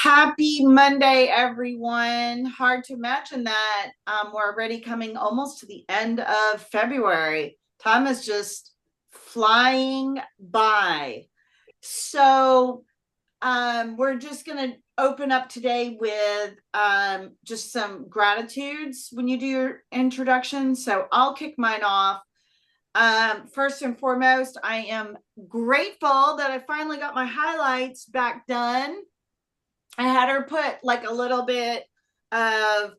Happy Monday, everyone. Hard to imagine that we're already coming almost to the end of February. Time is just flying by. So, we're just going to open up today with just some gratitudes when you do your introduction. So, I'll kick mine off. First and foremost, I am grateful that I finally got my highlights back done. I had her put like a little bit of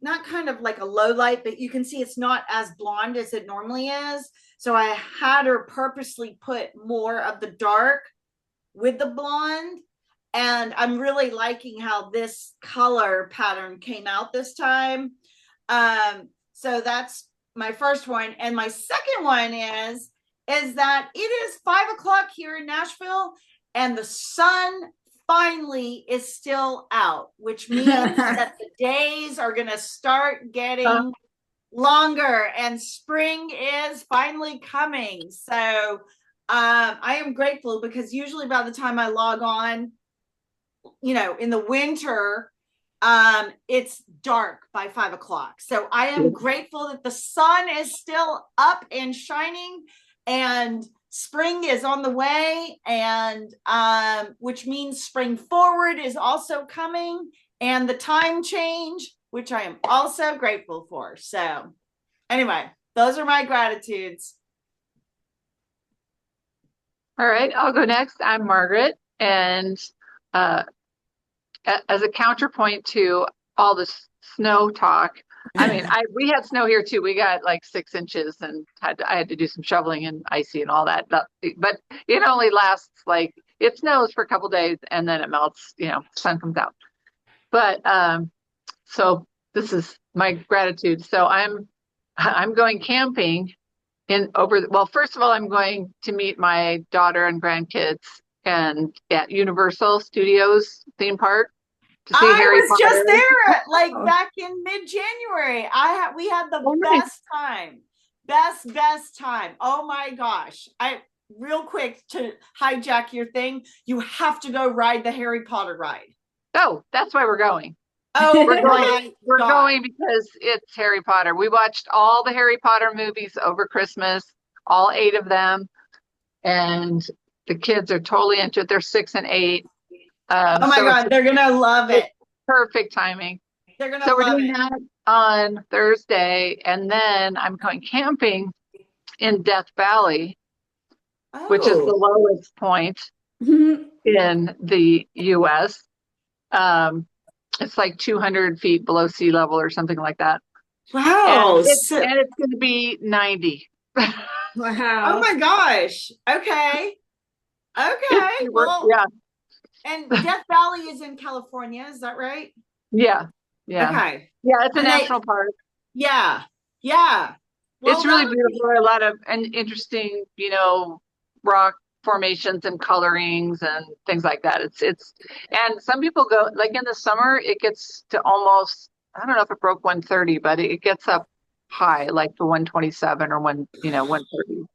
not kind of like a low light, but you can see it's not as blonde as it normally is. So I had her purposely put more of the dark with the blonde. And I'm really liking how this color pattern came out this time. So that's my first one. And my second one is that it is 5 o'clock here in Nashville and the sun finally is still out, which means that the days are going to start getting longer and spring is finally coming. So I am grateful because usually by the time I log on, in the winter, it's dark by 5 o'clock. So I am grateful that the sun is still up and shining and spring is on the way, and which means spring forward is also coming, and the time change, which I am also grateful for. So anyway, those are my gratitudes. All right, I'll go next. I'm Margaret, and as a counterpoint to all this snow talk, we had snow here too. We got like 6 inches, and I had to do some shoveling and icy and all that. But it only lasts it snows for a couple days and then it melts. Sun comes out. But so this is my gratitude. So I'm going camping first of all, I'm going to meet my daughter and grandkids and at Universal Studios theme park to see Harry was Potter. just there back in mid-January. We had the best time. Best time. Oh my gosh. Real quick to hijack your thing, you have to go ride the Harry Potter ride. Oh, that's why we're going. Oh, we're going because it's Harry Potter. We watched all the Harry Potter movies over Christmas, all 8 of them, and the kids are totally into it. They're 6 and 8. Oh my God, they're gonna love it. Perfect timing. They're gonna love it. So we're doing that on Thursday, and then I'm going camping in Death Valley, which is the lowest point in the U.S. It's like 200 feet below sea level or something like that. Wow. And it's going to be 90. Wow. Oh my gosh. Okay. Well, yeah. And Death Valley is in California. Is that right? Yeah. Okay. Yeah, it's a national park. Yeah. Well, it's really beautiful. A lot of interesting, rock formations and colorings and things like that. And some people go like in the summer, it gets to almost, I don't know if it broke 130, but it gets up high, like to 127 or 130.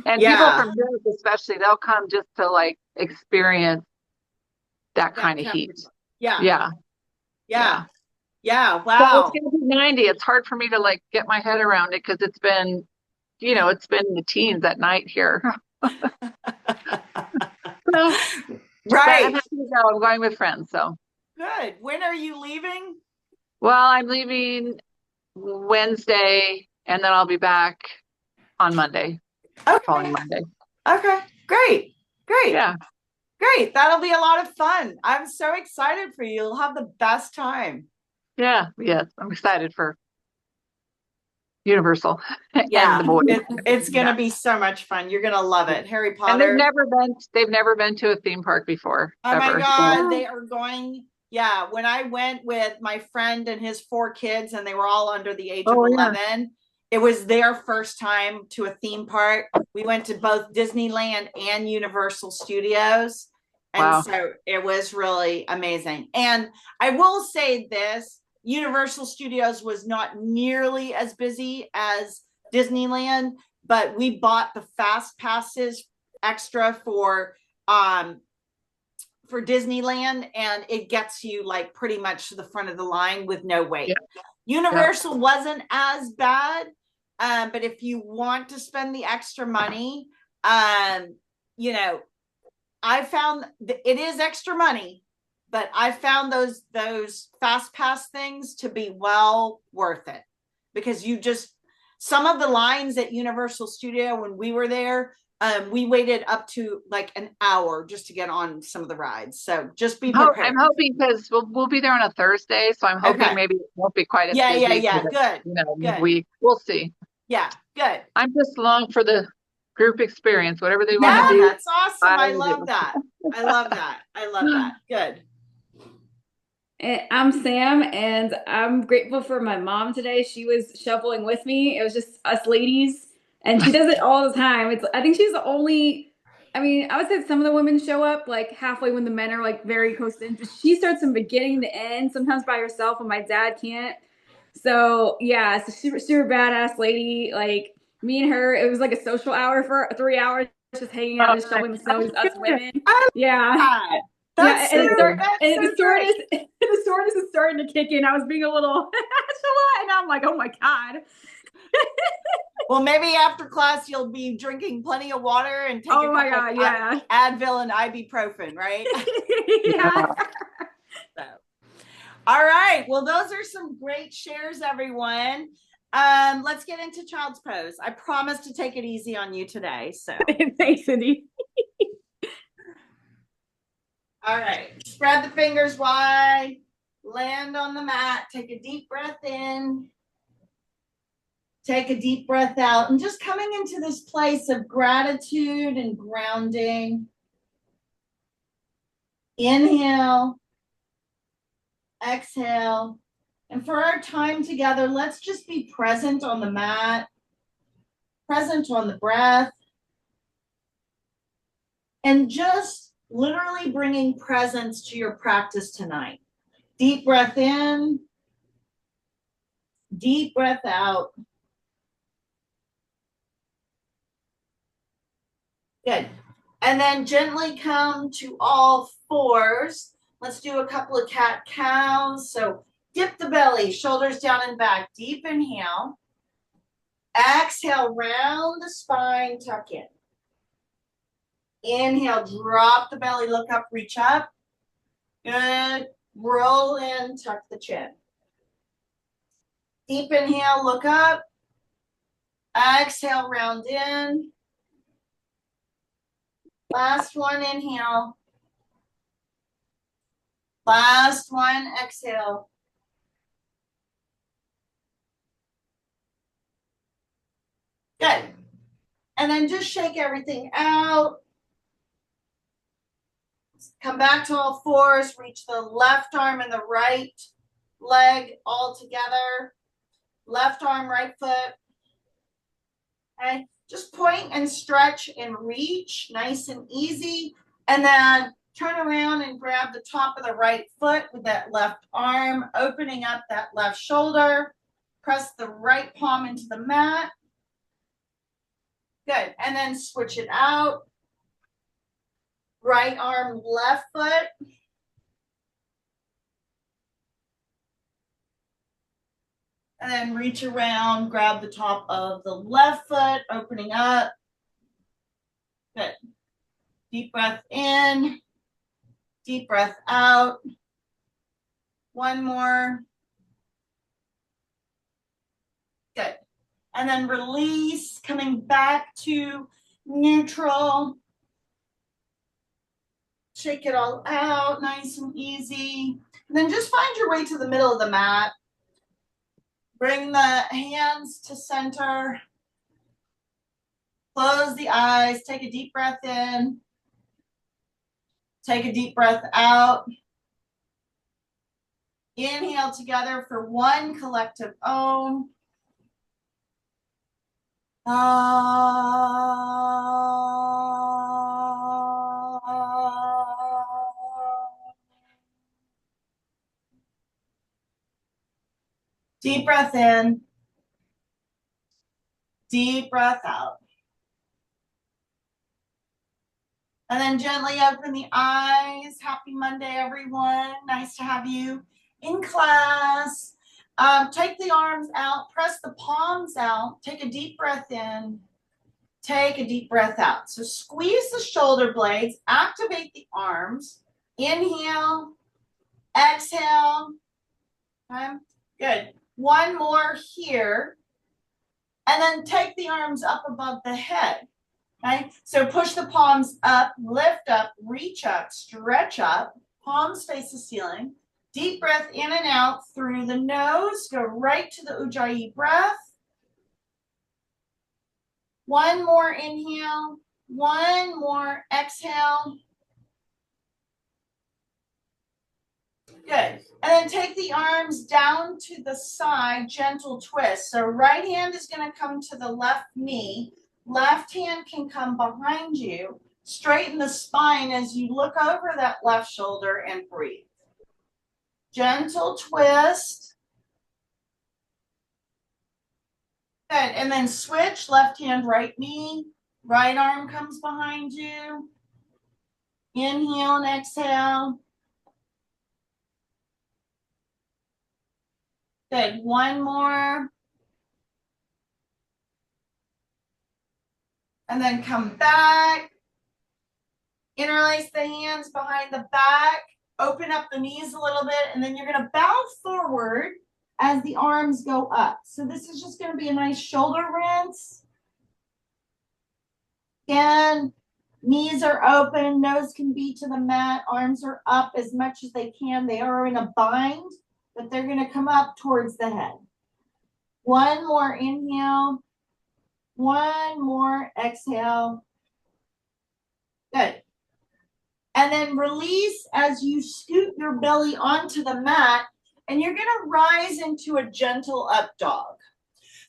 And people from Europe, especially, they'll come just to experience that kind of heat. Yeah. Wow. So it's going to be 90. It's hard for me to get my head around it because it's been, it's been in the teens at night here. Right. I'm happy to go. I'm going with friends. So good. When are you leaving? Well, I'm leaving Wednesday, and then I'll be back on Monday. Okay. Following Monday. Okay. Great. Yeah. Great. That'll be a lot of fun. I'm so excited for you. You'll have the best time. Yeah. Yes. I'm excited for Universal. Yeah. And the boys. It's going to be so much fun. You're going to love it. Harry Potter. And they've never been to a theme park before. Oh ever. My God. They are going. Yeah. When I went with my friend and his 4 kids and they were all under the age of 11, it was their first time to a theme park. We went to both Disneyland and Universal Studios. And so it was really amazing. And I will say this, Universal Studios was not nearly as busy as Disneyland, but we bought the fast passes extra for for Disneyland, and it gets you like pretty much to the front of the line with no wait. Yeah. Universal wasn't as bad, but if you want to spend the extra money, you know, I found it is extra money, but I found those fast pass things to be well worth it, because you just, some of the lines at Universal Studio when we were there, we waited up to like an hour just to get on some of the rides. So just be prepared. I'm hoping, because we'll be there on a Thursday, so I'm hoping maybe it won't be quite as busy. Good. Midweek. We'll see. Yeah, good. I'm just along for the group experience, whatever they want to do. That's awesome. I love that. I love that. I love that. Good. I'm Sam, and I'm grateful for my mom today. She was shuffling with me. It was just us ladies, and she does it all the time. I think she's the only, I mean, I would say some of the women show up like halfway when the men are like very close to end. She starts from beginning to end, sometimes by herself when my dad can't. So yeah, it's a super, super badass lady. Like me and her, it was like a social hour for 3 hours, just hanging out, just shoveling the snow, just us women. Yeah. That's and the soreness, the soreness is starting to kick in. I was being a little, and I'm like, oh my God. Well, maybe after class you'll be drinking plenty of water and take Advil and ibuprofen, right? Yeah. So, all right. Well, those are some great shares, everyone. Let's get into child's pose. I promise to take it easy on you today. So thanks, Cindy. All right. Spread the fingers wide. Land on the mat. Take a deep breath in. Take a deep breath out, and just coming into this place of gratitude and grounding. Inhale. Exhale. And for our time together, let's just be present on the mat, present on the breath, and just literally bringing presence to your practice tonight. Deep breath in, deep breath out. Good. And then gently come to all fours. Let's do a couple of cat cows. So dip the belly, shoulders down and back. Deep inhale. Exhale, round the spine, tuck in. Inhale, drop the belly, look up, reach up. Good. Roll in, tuck the chin. Deep inhale, look up. Exhale, round in. Last one, inhale. Last one, exhale. Good. And then just shake everything out. Come back to all fours. Reach the left arm and the right leg all together. Left arm, right foot. Okay. Just point and stretch and reach, nice and easy. And then turn around and grab the top of the right foot with that left arm, opening up that left shoulder. Press the right palm into the mat. Good. And then switch it out. Right arm, left foot. And then reach around, grab the top of the left foot, opening up. Good. Deep breath in, deep breath out. One more. Good. And then release, coming back to neutral. Shake it all out, nice and easy. And then just find your way to the middle of the mat. Bring the hands to center. Close the eyes. Take a deep breath in. Take a deep breath out. Inhale together for one collective Om. Deep breath in. Deep breath out. And then gently open the eyes. Happy Monday, everyone. Nice to have you in class. Take the arms out, press the palms out, take a deep breath in, take a deep breath out. So squeeze the shoulder blades, activate the arms. Inhale, exhale. Okay, good. One more here. And then take the arms up above the head. Okay, so push the palms up, lift up, reach up, stretch up, palms face the ceiling. Deep breath in and out through the nose. Go right to the Ujjayi breath. One more inhale, one more exhale. Good. And then take the arms down to the side, gentle twist. So right hand is going to come to the left knee. Left hand can come behind you. Straighten the spine as you look over that left shoulder and breathe. Gentle twist. Good. And then switch, left hand, right knee. Right arm comes behind you. Inhale and exhale. Good. One more. And then come back. Interlace the hands behind the back. Open up the knees a little bit. And then you're going to bow forward as the arms go up. So this is just going to be a nice shoulder rinse. Again, knees are open. Nose can be to the mat. Arms are up as much as they can. They are in a bind, but they're going to come up towards the head. One more inhale. One more exhale. Good. And then release as you scoot your belly onto the mat, and you're going to rise into a gentle up dog.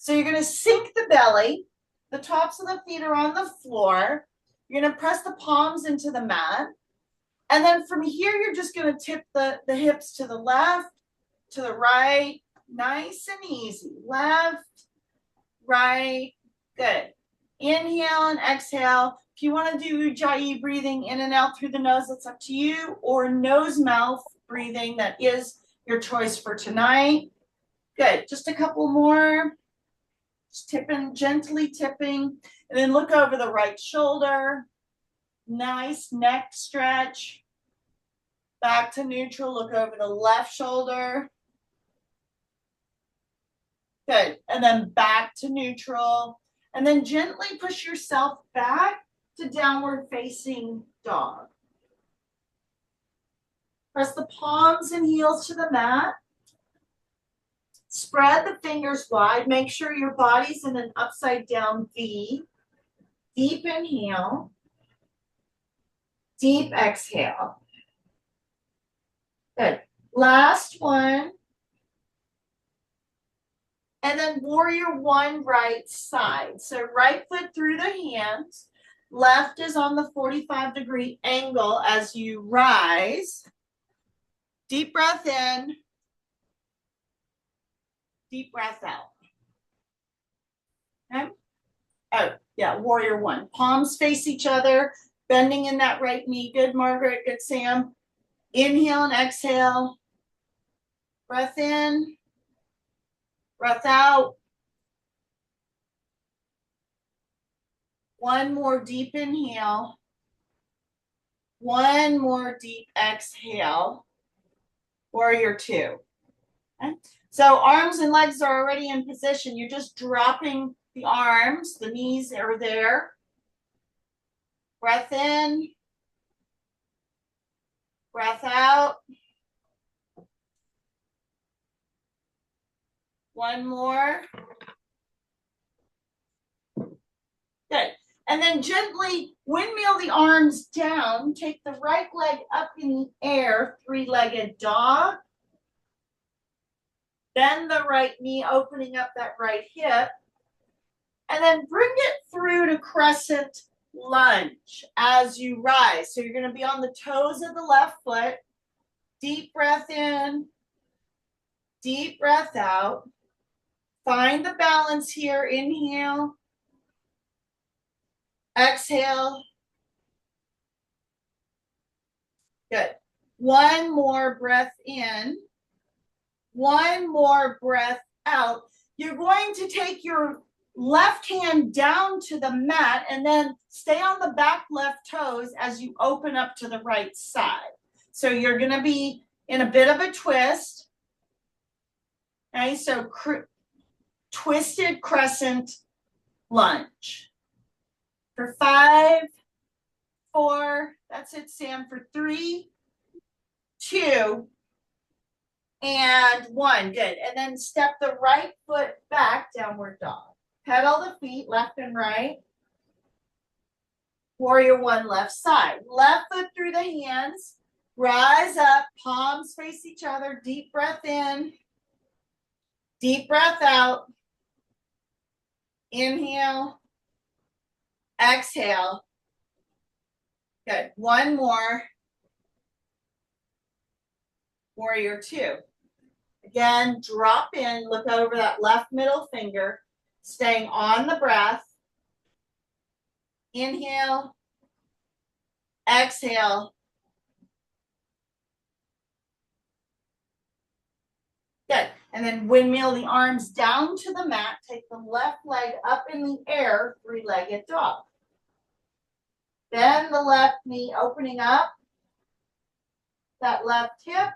So you're going to sink the belly. The tops of the feet are on the floor. You're going to press the palms into the mat. And then from here, you're just going to tip the hips to the left, to the right. Nice and easy. Left, right. Good. Inhale and exhale. If you want to do Ujjayi breathing in and out through the nose, that's up to you, or nose-mouth breathing, that is your choice for tonight. Good. Just a couple more. Just tipping, gently tipping. And then look over the right shoulder. Nice neck stretch. Back to neutral. Look over the left shoulder. Good. And then back to neutral. And then gently push yourself back to downward facing dog. Press the palms and heels to the mat. Spread the fingers wide. Make sure your body's in an upside down V. Deep inhale. Deep exhale. Good. Last one. And then warrior one, right side. So right foot through the hands. Left is on the 45-degree angle as you rise. Deep breath in. Deep breath out. Okay. Oh, yeah, warrior one. Palms face each other, bending in that right knee. Good, Margaret. Good, Sam. Inhale and exhale. Breath in. Breath out. One more deep inhale. One more deep exhale. Warrior two. Okay. So arms and legs are already in position. You're just dropping the arms. The knees are there. Breath in. Breath out. One more. Good. And then gently windmill the arms down. Take the right leg up in the air, three-legged dog. Bend the right knee, opening up that right hip. And then bring it through to crescent lunge as you rise. So you're going to be on the toes of the left foot. Deep breath in. Deep breath out. Find the balance here. Inhale. Exhale. One more breath in. One more breath out. You're going to take your left hand down to the mat and then stay on the back left toes as you open up to the right side. So you're going to be in a bit of a twist. Okay, so twisted crescent lunge. For 5, 4, that's it, Sam, for 3, 2, and 1. Good. And then step the right foot back, downward dog. Pedal the feet left and right. Warrior 1, left side. Left foot through the hands. Rise up, palms face each other. Deep breath in. Deep breath out. Inhale. Exhale. Good. One more. Warrior 2. Again, drop in, look over that left middle finger, staying on the breath. Inhale. Exhale. Good. And then windmill the arms down to the mat. Take the left leg up in the air, 3-legged dog. Bend the left knee, opening up that left hip.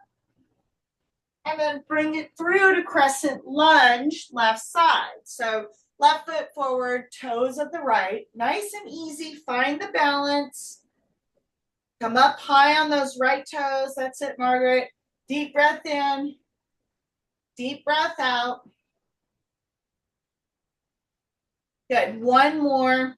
And then bring it through to crescent lunge, left side. So left foot forward, toes of the right. Nice and easy. Find the balance. Come up high on those right toes. That's it, Margaret. Deep breath in. Deep breath out. Good. One more.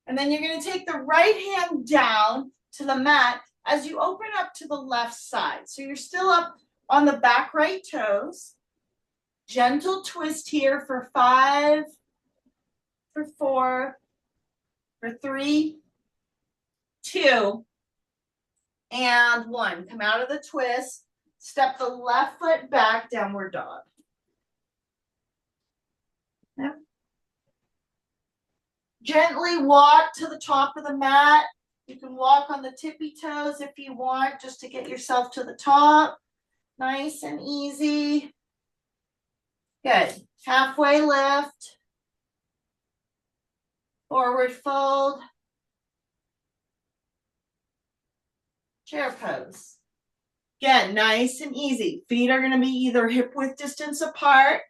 And then you're going to take the right hand down to the mat as you open up to the left side. So you're still up on the back right toes. Gentle twist here for 5, for 4, for 3, 2, and 1. Come out of the twist. Step the left foot back, downward dog. Yep. Gently walk to the top of the mat. You can walk on the tippy toes if you want, just to get yourself to the top. Nice and easy. Good. Halfway lift. Forward fold. Chair pose. Again, nice and easy. Feet are going to be either hip width distance apart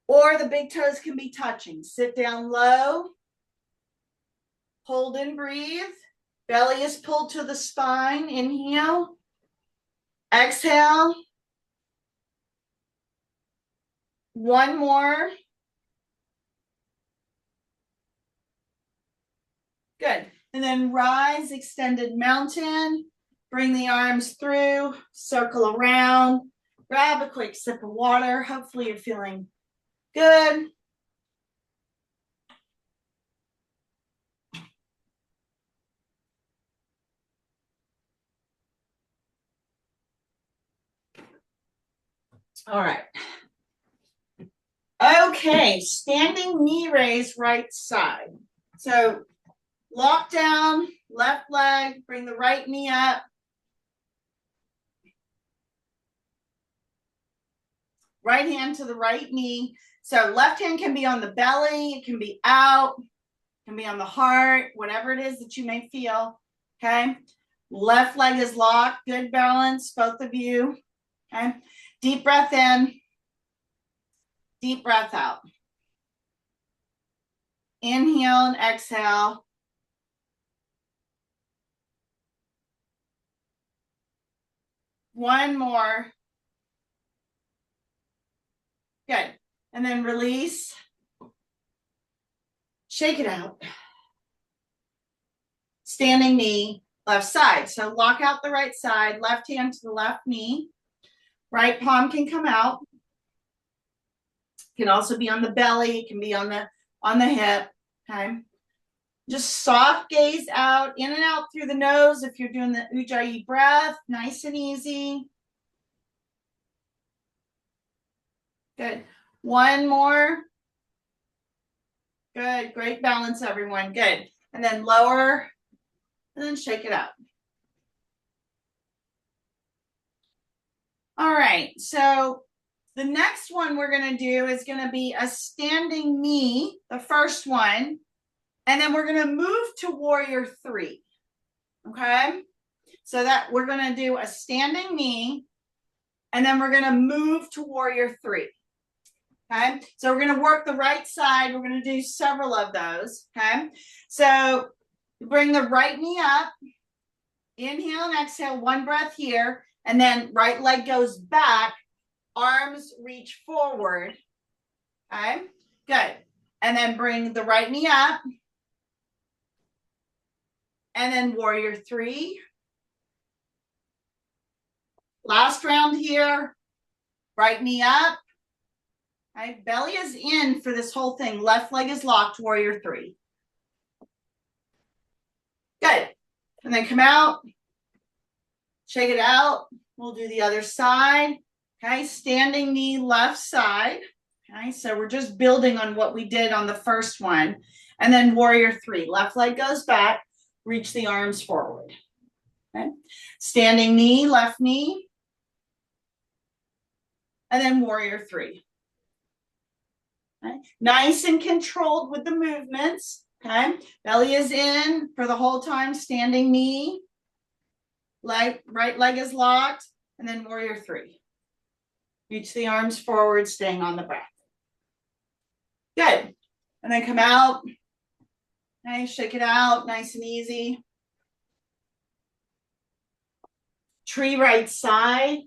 or the big toes can be touching. Sit down low. Hold and breathe. Belly is pulled to the spine. Inhale. Exhale. One more. Good. And then rise, extended mountain. Bring the arms through, circle around. Grab a quick sip of water. Hopefully you're feeling good. All right. Okay, standing knee raise, right side. So lock down, left leg, bring the right knee up. Right hand to the right knee. So left hand can be on the belly, it can be out, it can be on the heart, whatever it is that you may feel. Okay. Left leg is locked, good balance, both of you. Okay. Deep breath in, deep breath out. Inhale and exhale. One more. Good. And then release. Shake it out. Standing knee, left side. So lock out the right side, left hand to the left knee. Right palm can come out. It can also be on the belly. It can be on the hip. Okay. Just soft gaze out, in and out through the nose if you're doing the Ujjayi breath. Nice and easy. Good. One more. Good. Great balance, everyone. Good. And then lower and then shake it out. All right, so the next one we're going to do is going to be a standing knee, the first one, and then we're going to move to warrior 3. Okay, so that we're going to do a standing knee, and then we're going to move to warrior 3. Okay, so we're going to work the right side. We're going to do several of those. Okay, so bring the right knee up, inhale and exhale, one breath here, and then right leg goes back, arms reach forward. Okay, good. And then bring the right knee up, and then warrior 3. Last round here, right knee up. Okay, belly is in for this whole thing. Left leg is locked, warrior 3. Good. And then come out, shake it out. We'll do the other side. Okay, standing knee, left side. Okay, so we're just building on what we did on the first one. And then warrior 3, left leg goes back, reach the arms forward. Okay, standing knee, left knee. And then warrior 3. Okay. Nice and controlled with the movements. Okay, belly is in for the whole time, standing knee, right leg is locked, and then warrior 3. Reach the arms forward, staying on the breath. Good. And then come out. Okay, shake it out, nice and easy. Tree right side.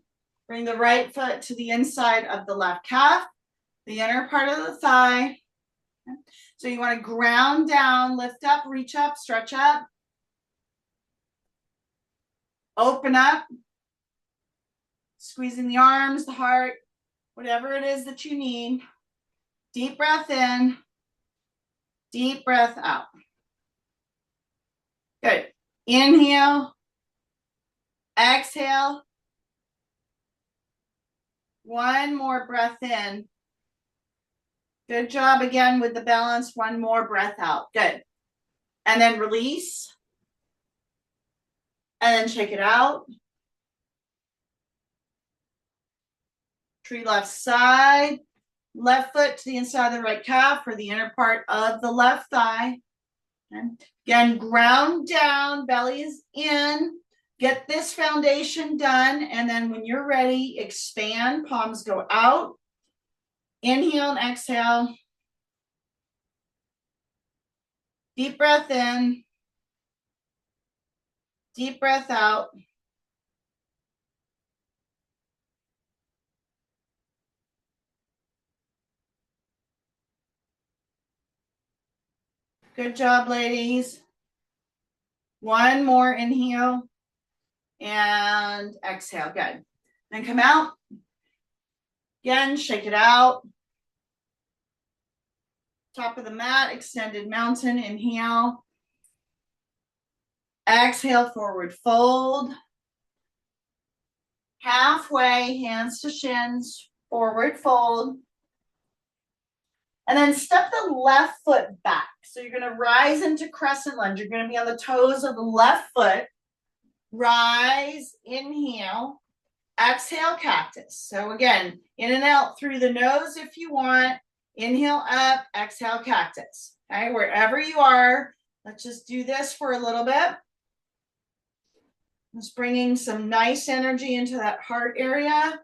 Bring the right foot to the inside of the left calf, the inner part of the thigh. Okay. So you want to ground down, lift up, reach up, stretch up. Open up. Squeezing the arms, the heart, whatever it is that you need. Deep breath in. Deep breath out. Good. Inhale. Exhale. One more breath in. Good job again with the balance. One more breath out. Good. And then release. And then shake it out. Tree left side. Left foot to the inside of the right calf or the inner part of the left thigh. Okay. Again, ground down, belly is in. Get this foundation done. And then when you're ready, expand, palms go out. Inhale and exhale. Deep breath in. Deep breath out. Good job, ladies. One more inhale and exhale. Good. Then come out. Again, shake it out. Top of the mat, extended mountain. Inhale. Exhale, forward fold. Halfway, hands to shins, forward fold. And then step the left foot back. So you're going to rise into crescent lunge. You're going to be on the toes of the left foot. Rise, inhale, exhale, cactus. So again, in and out through the nose if you want. Inhale up, exhale, cactus. Okay, wherever you are, let's just do this for a little bit. Just bringing some nice energy into that heart area.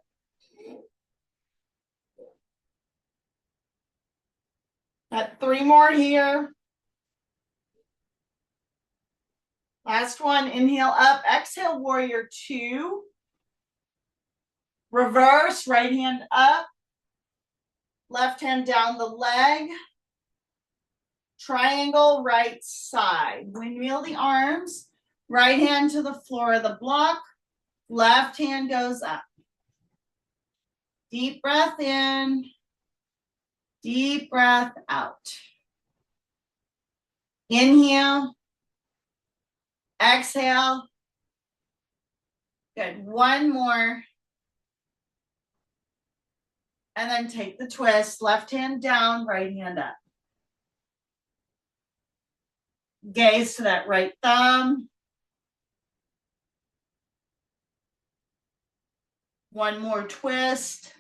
Got 3 more here. Last one, inhale up, exhale, warrior 2. Reverse, right hand up. Left hand down the leg. Triangle, right side. Windmill the arms. Right hand to the floor of the block. Left hand goes up. Deep breath in. Deep breath out. Inhale. Exhale. Good. One more. And then take the twist. Left hand down, right hand up. Gaze to that right thumb. One more twist.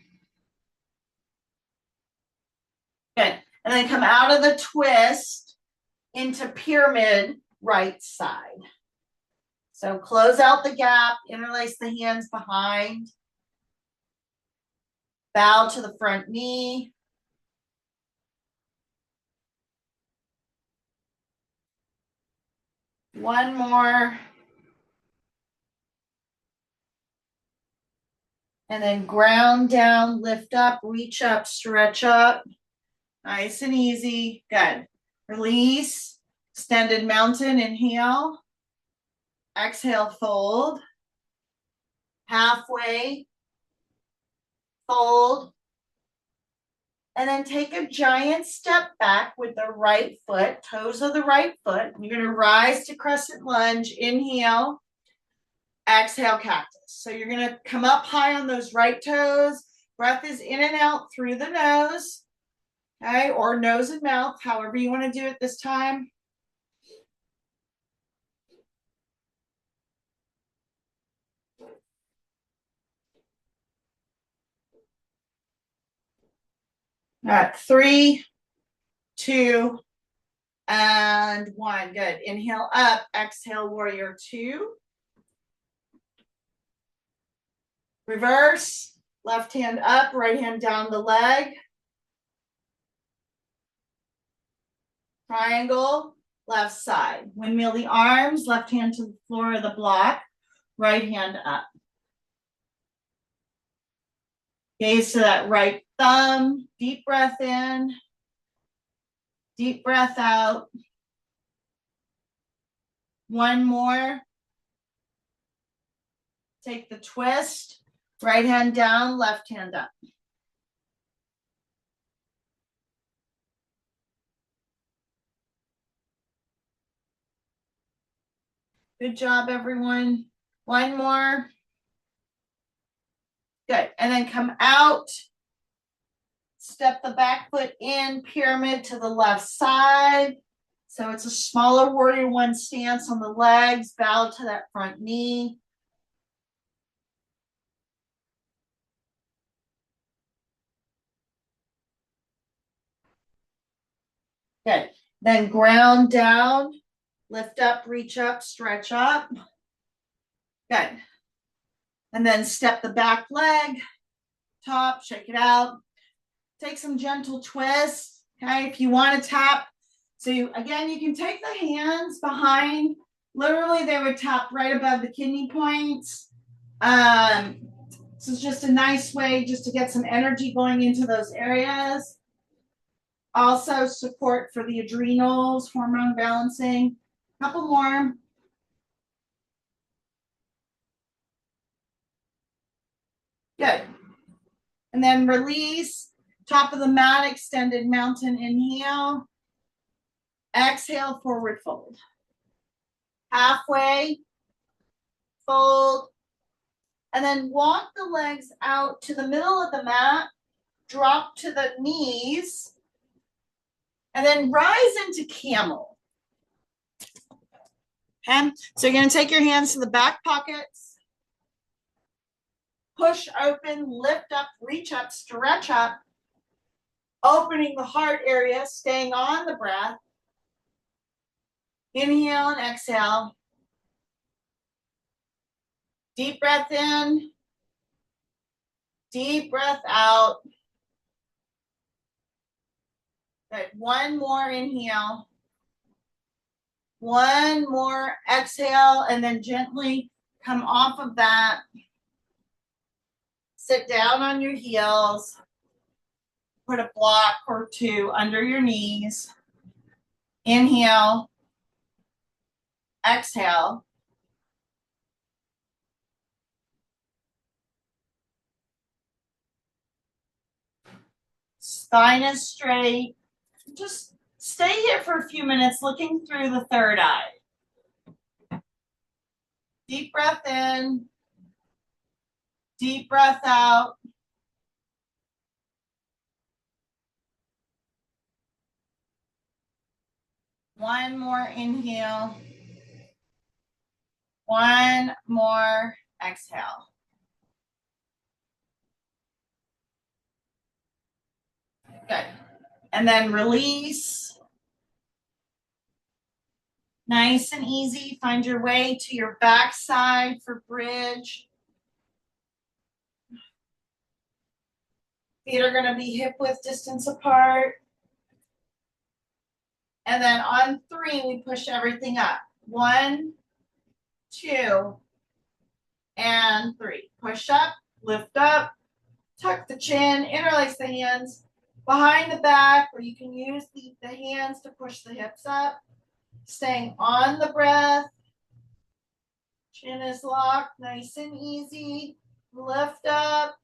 Good. And then come out of the twist into pyramid right side. So close out the gap, interlace the hands behind. Bow to the front knee. One more. And then ground down, lift up, reach up, stretch up. Nice and easy. Good. Release. Extended mountain. Inhale. Exhale, fold. Halfway. Fold. And then take a giant step back with the right foot, toes of the right foot. You're going to rise to crescent lunge. Inhale. Exhale, cactus. So you're going to come up high on those right toes. Breath is in and out through the nose. Okay, or nose and mouth, however you want to do it this time. All right, 3, 2, and 1. Good. Inhale up, exhale, warrior 2. Reverse, left hand up, right hand down the leg. Triangle, left side. Windmill the arms, left hand to the floor of the block, right hand up. Gaze to that right thumb, deep breath in, deep breath out. One more. Take the twist, right hand down, left hand up. Good job, everyone. One more. Good. And then come out. Step the back foot in, pyramid to the left side. So it's a smaller warrior 1 stance on the legs. Bow to that front knee. Good. Then ground down. Lift up, reach up, stretch up. Good. And then step the back leg, top, shake it out. Take some gentle twists, okay? If you want to tap, so again, you can take the hands behind. Literally, they would tap right above the kidney points. This is just a nice way just to get some energy going into those areas. Also, support for the adrenals, hormone balancing. Couple more. Good. And then release. Top of the mat, extended mountain, inhale. Exhale, forward fold. Halfway, fold. And then walk the legs out to the middle of the mat. Drop to the knees. And then rise into camel. Okay, so you're going to take your hands to the back pockets. Push open, lift up, reach up, stretch up. Opening the heart area, staying on the breath. Inhale and exhale. Deep breath in. Deep breath out. Good. One more inhale. One more exhale, and then gently come off of that. Sit down on your heels. Put a block or 2 under your knees. Inhale. Exhale. Spine is straight. Just stay here for a few minutes looking through the third eye. Deep breath in. Deep breath out. One more inhale. One more exhale. Good. And then release. Nice and easy. Find your way to your backside for bridge. Feet are going to be hip width distance apart. And then on 3, we push everything up. 1, 2, and 3. Push up, lift up, tuck the chin, interlace the hands behind the back, or you can use the hands to push the hips up. Staying on the breath. Chin is locked, nice and easy. Lift up.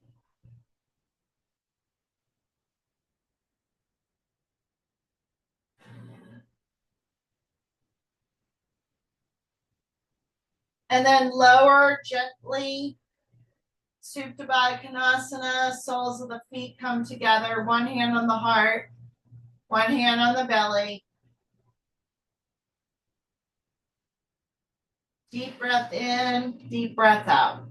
And then lower gently. Supta Baddha Konasana, soles of the feet come together. One hand on the heart, one hand on the belly. Deep breath in, deep breath out.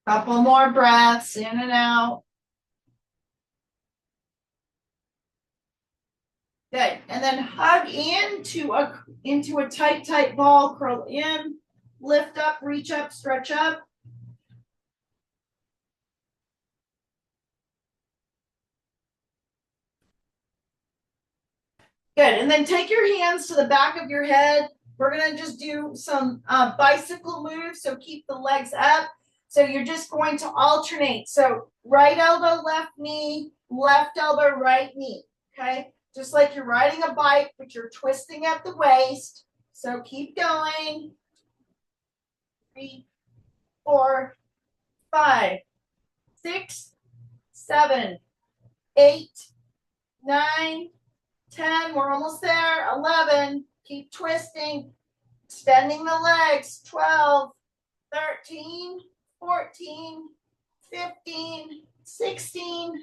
Couple more breaths in and out. Good. And then hug into a tight ball. Curl in, lift up, reach up, stretch up. Good. And then take your hands to the back of your head. We're going to just do some bicycle moves. So keep the legs up. So you're just going to alternate. So right elbow, left knee, left elbow, right knee. Okay. Just like you're riding a bike, but you're twisting at the waist. So keep going. 3, 4, 5, 6, 7, 8, 9, 10. We're almost there. 11. Keep twisting. Extending the legs. 12, 13, 14, 15, 16,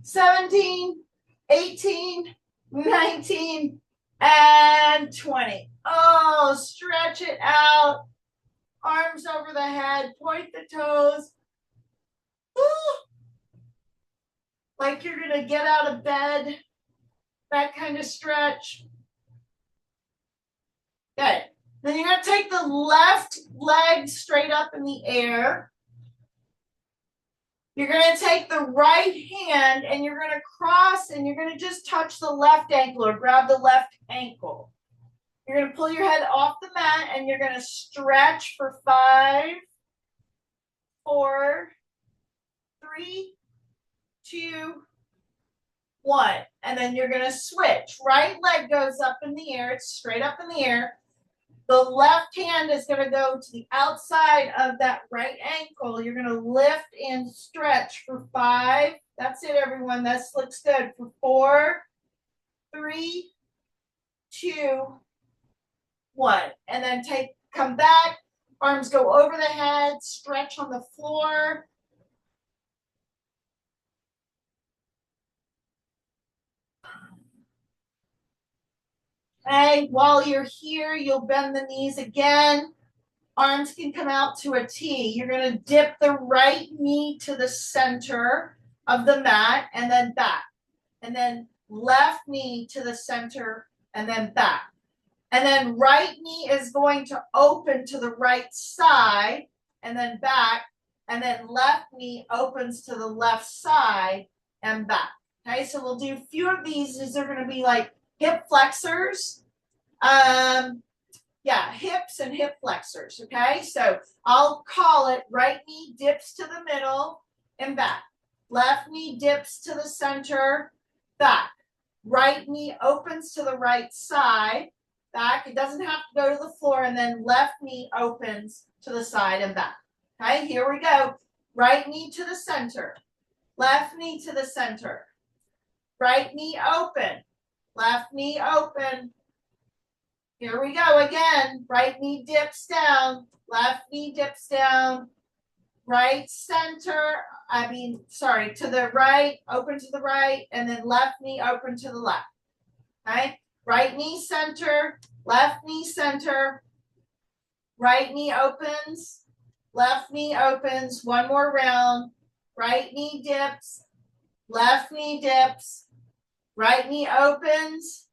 17, 18, 19, and 20. Oh, stretch it out. Arms over the head. Point the toes. Woo. Like you're going to get out of bed. That kind of stretch. Good. Then you're going to take the left leg straight up in the air. You're going to take the right hand and you're going to cross and you're going to just touch the left ankle or grab the left ankle. You're going to pull your head off the mat and you're going to stretch for 5, 4, 3, 2, 1. And then you're going to switch. Right leg goes up in the air. It's straight up in the air. The left hand is going to go to the outside of that right ankle. You're going to lift and stretch for 5. That's it, everyone. That looks good. For 4, 3, 2, 1. And then come back. Arms go over the head. Stretch on the floor. Okay, while you're here, you'll bend the knees again. Arms can come out to a T. You're going to dip the right knee to the center of the mat and then back. And then left knee to the center and then back. And then right knee is going to open to the right side and then back. And then left knee opens to the left side and back. Okay, so we'll do a few of these. These are going to be like hip flexors. Hips and hip flexors. Okay, so I'll call it right knee dips to the middle and back. Left knee dips to the center, back. Right knee opens to the right side, back. It doesn't have to go to the floor. And then left knee opens to the side and back. Okay, here we go. Right knee to the center. Left knee to the center. Right knee open. Left knee open. Here we go again. Right knee dips down. Left knee dips down. right center, to the right, open to the right, and then left knee open to the left. Okay, right knee center, left knee center, right knee opens, left knee opens, one more round, right knee dips, left knee dips, right knee opens,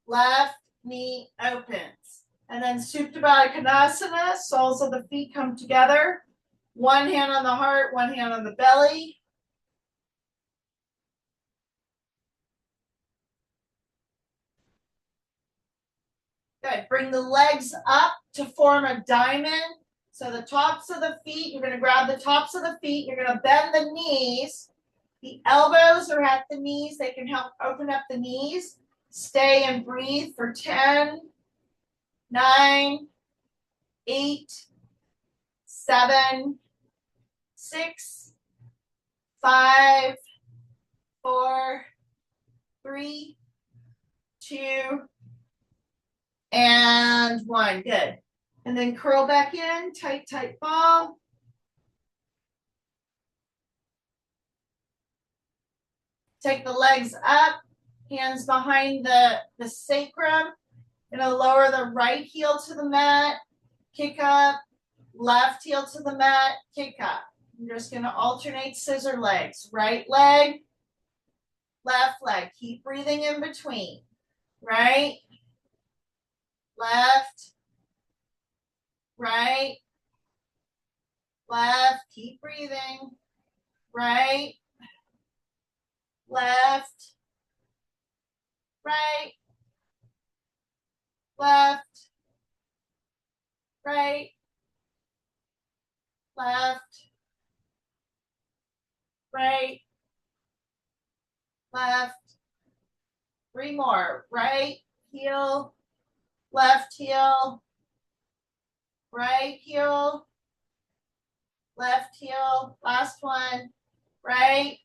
left knee opens. And then Supta Baddha Konasana, soles of the feet come together. One hand on the heart, one hand on the belly. Good. Bring the legs up to form a diamond. So the tops of the feet, you're going to grab the tops of the feet. You're going to bend the knees. The elbows are at the knees. They can help open up the knees. Stay and breathe for 10, 9, 8, 7, 6, 5, 4, 3, 2, and 1. Good. And then curl back in, tight, tight ball. Take the legs up, hands behind the sacrum. Gonna lower the right heel to the mat, kick up, left heel to the mat, kick up. I'm just gonna alternate scissor legs. Right leg, left leg. Keep breathing in between. Right, left, right, left. Keep breathing. Right, left, right, left, right, left, right, left. 3 more. Right heel, left heel, right heel, left heel. Last one. Right,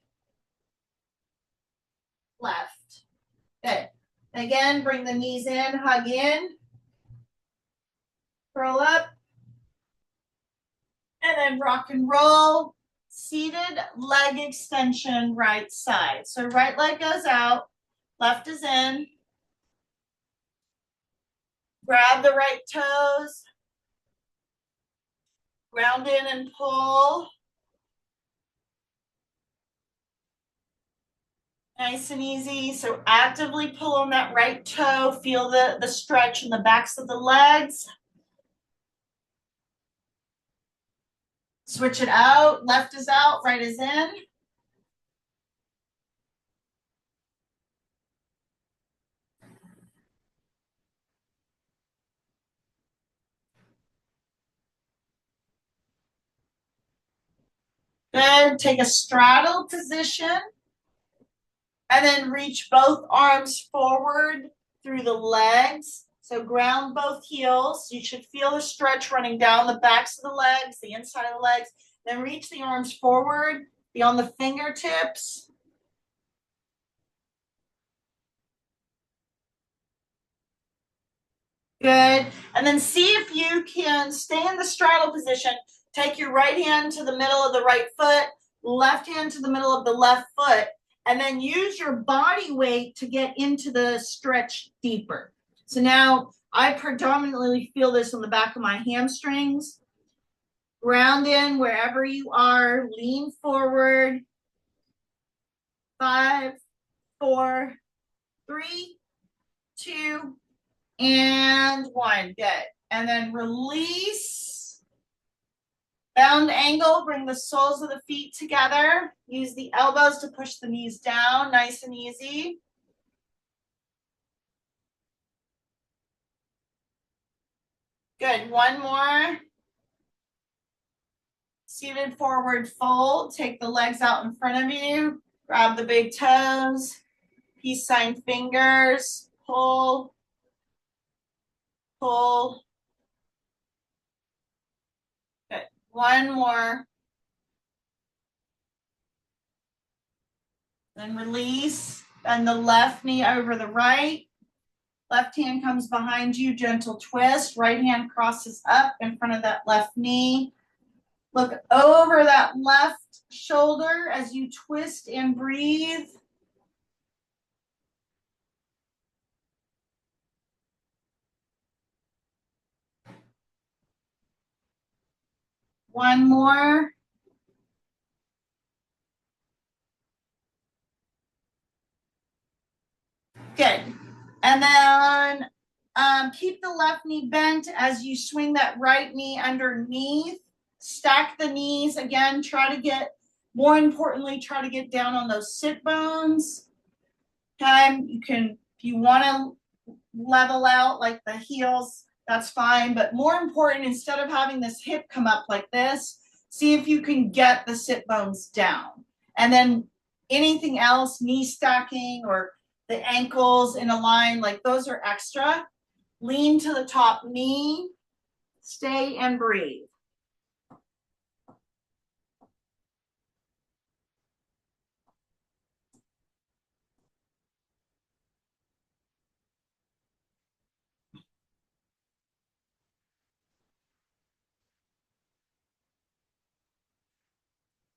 left. Good. Again, bring the knees in, hug in, curl up, and then rock and roll. Seated leg extension, right side. So right leg goes out, left is in. Grab the right toes, ground in and pull. Nice and easy. So actively pull on that right toe. Feel the stretch in the backs of the legs. Switch it out. Left is out, right is in. Good. Take a straddle position. And then reach both arms forward through the legs. So ground both heels. You should feel the stretch running down the backs of the legs, the inside of the legs. Then reach the arms forward, beyond the fingertips. Good. And then see if you can stay in the straddle position. Take your right hand to the middle of the right foot, left hand to the middle of the left foot, and then use your body weight to get into the stretch deeper. So now I predominantly feel this on the back of my hamstrings. Ground in wherever you are, lean forward. 5, 4, 3, 2, and 1. Good. And then release. Bound angle, bring the soles of the feet together. Use the elbows to push the knees down, nice and easy. Good, one more. Seated forward fold, take the legs out in front of you. Grab the big toes, peace sign fingers, pull, pull. Good, one more. Then release, bend the left knee over the right. Left hand comes behind you, gentle twist. Right hand crosses up in front of that left knee. Look over that left shoulder as you twist and breathe. One more. Good. And then keep the left knee bent as you swing that right knee underneath. Stack the knees again. More importantly, try to get down on those sit bones. Okay, if you want to level out like the heels, that's fine. But more important, instead of having this hip come up like this, see if you can get the sit bones down. And then anything else, knee stacking or the ankles in a line, like those are extra. Lean to the top knee, stay and breathe.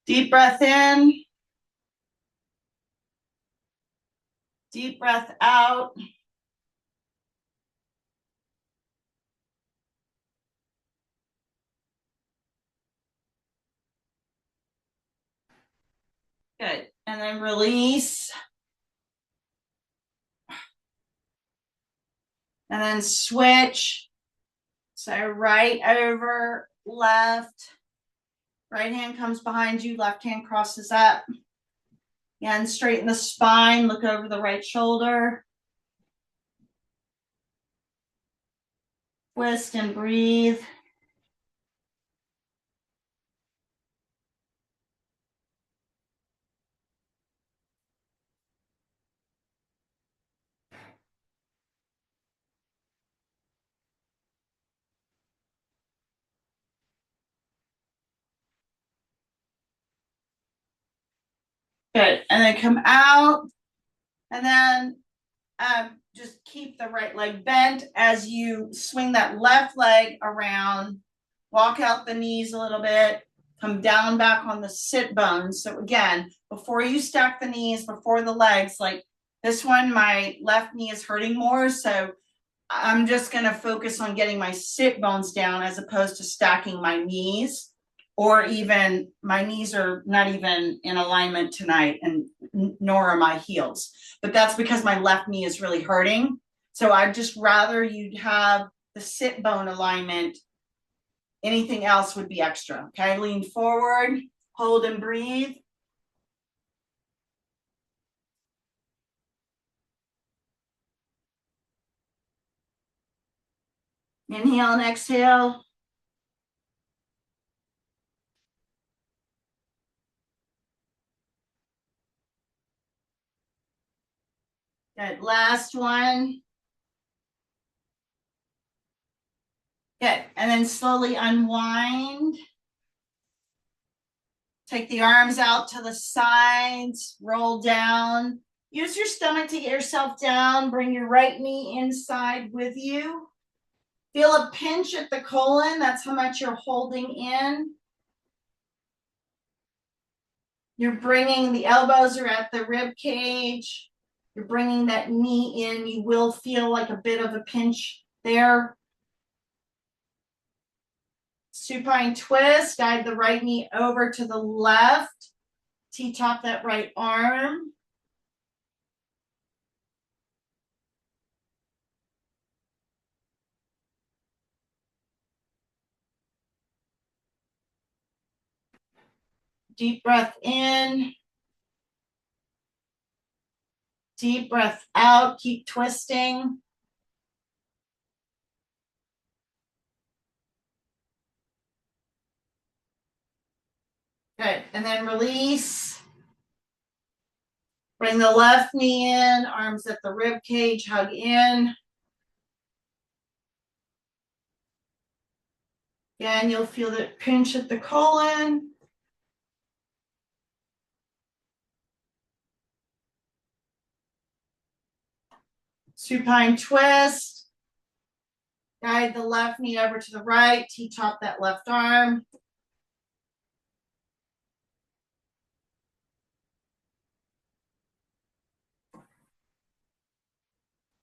Deep breath in. Deep breath out. Good. And then release. And then switch. So right over, left. Right hand comes behind you, left hand crosses up. Again, straighten the spine, look over the right shoulder. Twist and breathe. Good. And then come out. And then just keep the right leg bent as you swing that left leg around. Walk out the knees a little bit. Come down back on the sit bones. So again, before you stack the knees, before the legs, like this one, my left knee is hurting more. So I'm just going to focus on getting my sit bones down as opposed to stacking my knees, or even my knees are not even in alignment tonight, and nor are my heels. But that's because my left knee is really hurting. So I'd just rather you'd have the sit bone alignment. Anything else would be extra. Okay, lean forward, hold and breathe. Inhale and exhale. Good. Last one. Good. And then slowly unwind. Take the arms out to the sides, roll down. Use your stomach to get yourself down. Bring your right knee inside with you. Feel a pinch at the colon. That's how much you're holding in. You're bringing the elbows are at the rib cage. You're bringing that knee in. You will feel like a bit of a pinch there. Supine twist. Guide the right knee over to the left. T-top that right arm. Deep breath in. Deep breath out. Keep twisting. Good. And then release. Bring the left knee in. Arms at the rib cage. Hug in. Again, you'll feel that pinch at the colon. Supine twist. Guide the left knee over to the right. T-top that left arm.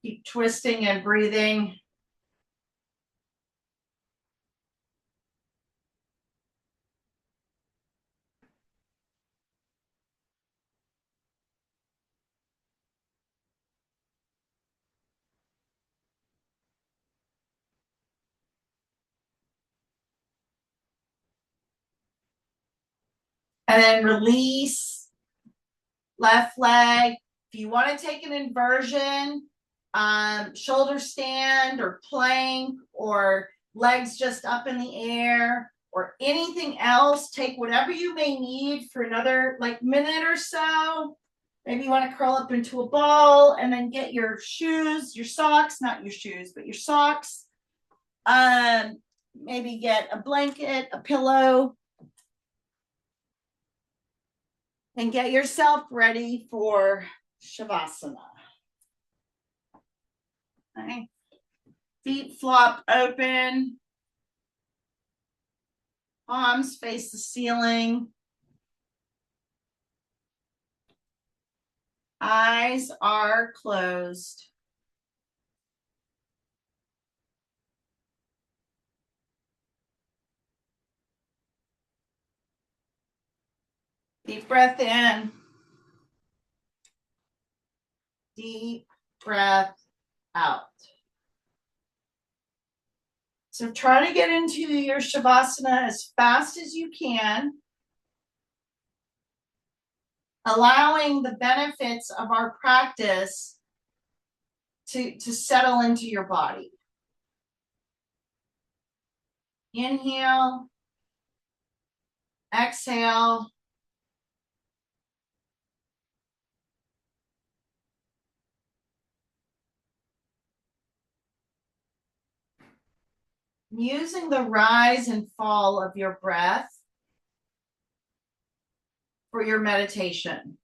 Keep twisting and breathing. And then release left leg. If you want to take an inversion, shoulder stand or plank or legs just up in the air or anything else, take whatever you may need for another like minute or so. Maybe you want to curl up into a ball and then get your shoes, your socks, not your shoes, but your socks. Maybe get a blanket, a pillow, and get yourself ready for Shavasana. Okay. Feet flop open. Palms face the ceiling. Eyes are closed. Deep breath in. Deep breath out. So try to get into your Shavasana as fast as you can, allowing the benefits of our practice to settle into your body. Inhale, exhale. Using the rise and fall of your breath for your meditation.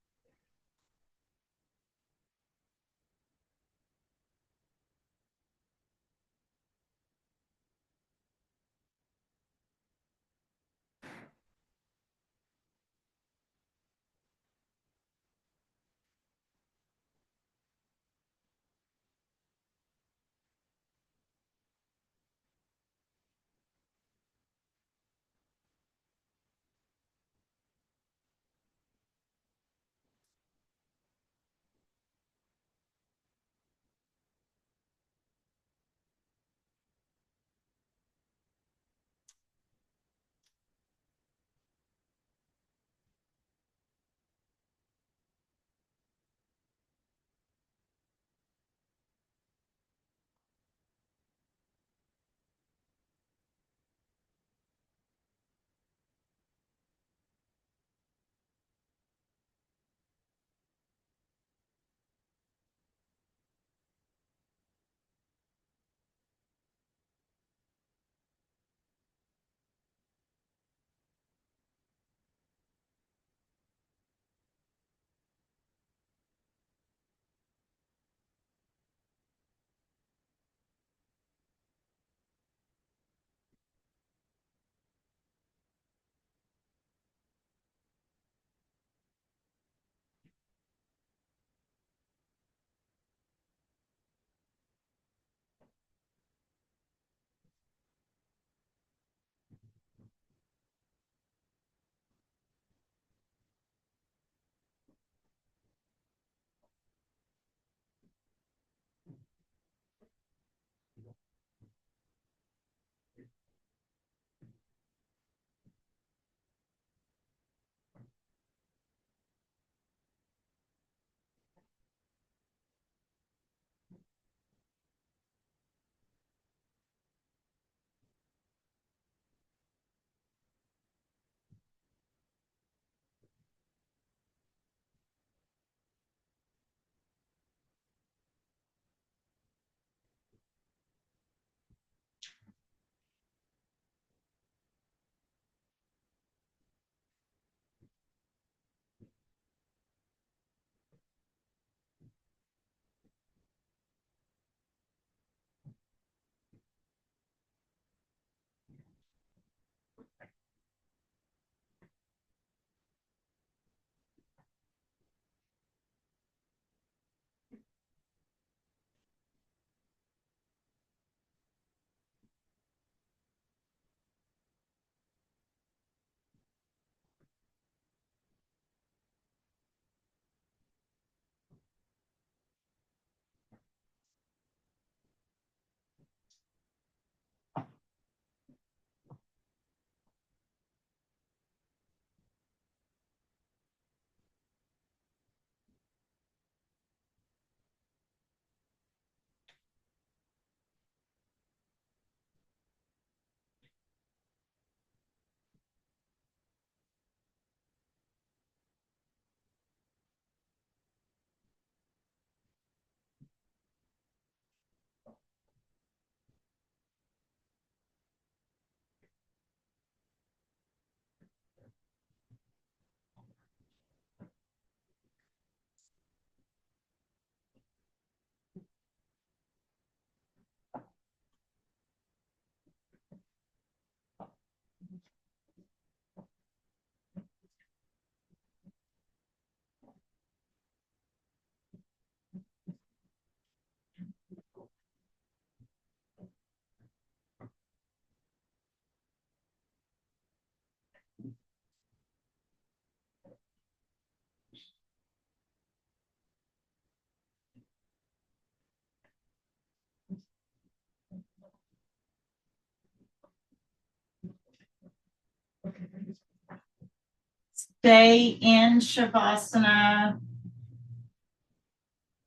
Stay in Shavasana.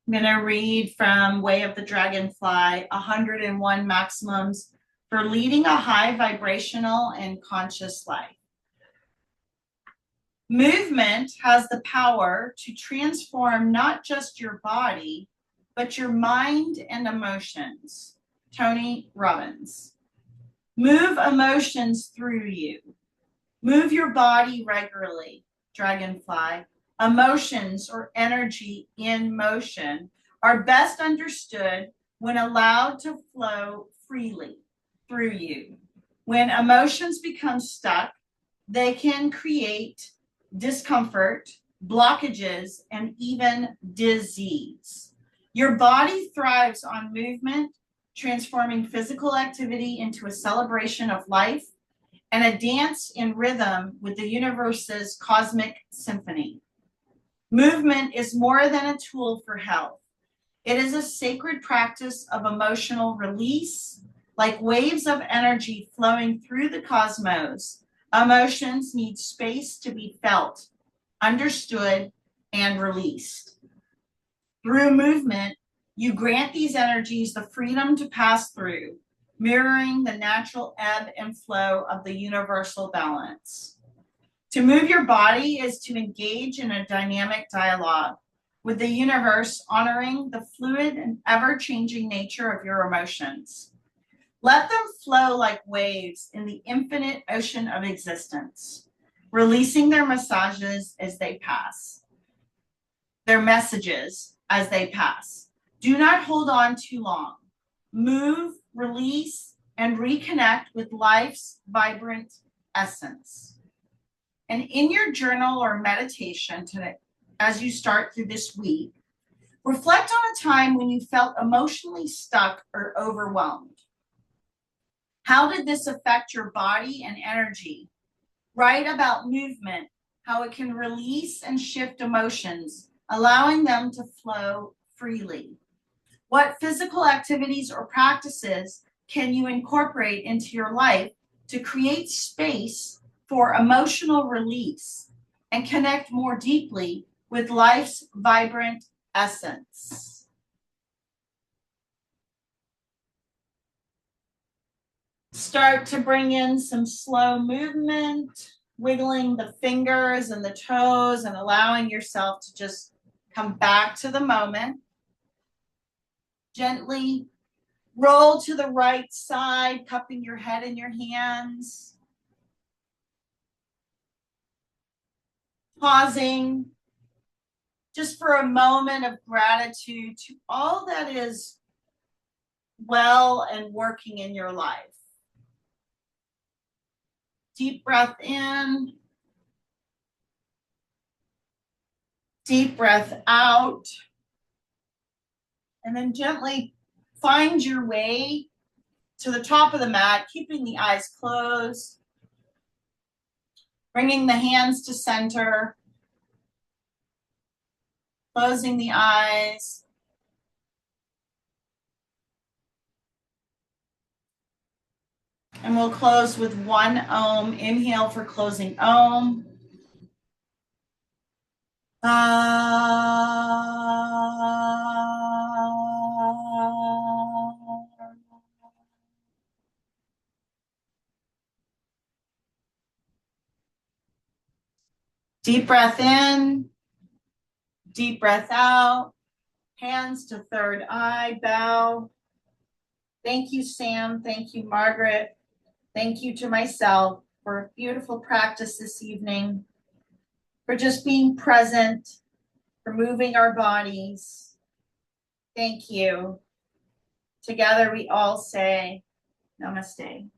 I'm going to read from Way of the Dragonfly, 101 Maxims for Leading a High Vibrational and Conscious Life. Movement has the power to transform not just your body, but your mind and emotions. Tony Robbins. Move emotions through you. Move your body regularly. Dragonfly. Emotions or energy in motion are best understood when allowed to flow freely through you. When emotions become stuck, they can create discomfort, blockages, and even disease. Your body thrives on movement, transforming physical activity into a celebration of life and a dance in rhythm with the universe's cosmic symphony. Movement is more than a tool for health. It is a sacred practice of emotional release, like waves of energy flowing through the cosmos. Emotions need space to be felt, understood, and released. Through movement, you grant these energies the freedom to pass through, mirroring the natural ebb and flow of the universal balance. To move your body is to engage in a dynamic dialogue with the universe, honoring the fluid and ever-changing nature of your emotions. Let them flow like waves in the infinite ocean of existence, releasing their massages as they pass, their messages as they pass. Do not hold on too long. Move, release, and reconnect with life's vibrant essence. And in your journal or meditation today, as you start through this week, reflect on a time when you felt emotionally stuck or overwhelmed. How did this affect your body and energy? Write about movement, how it can release and shift emotions, allowing them to flow freely. What physical activities or practices can you incorporate into your life to create space for emotional release and connect more deeply with life's vibrant essence? Start to bring in some slow movement, wiggling the fingers and the toes and allowing yourself to just come back to the moment. Gently roll to the right side, cupping your head in your hands. Pausing just for a moment of gratitude to all that is well and working in your life. Deep breath in. Deep breath out. And then gently find your way to the top of the mat, keeping the eyes closed. Bringing the hands to center. Closing the eyes. And we'll close with one Om. Inhale for closing Om. Deep breath in, deep breath out, hands to third eye, bow. Thank you, Sam. Thank you, Margaret. Thank you to myself for a beautiful practice this evening, for just being present, for moving our bodies. Thank you. Together we all say, Namaste.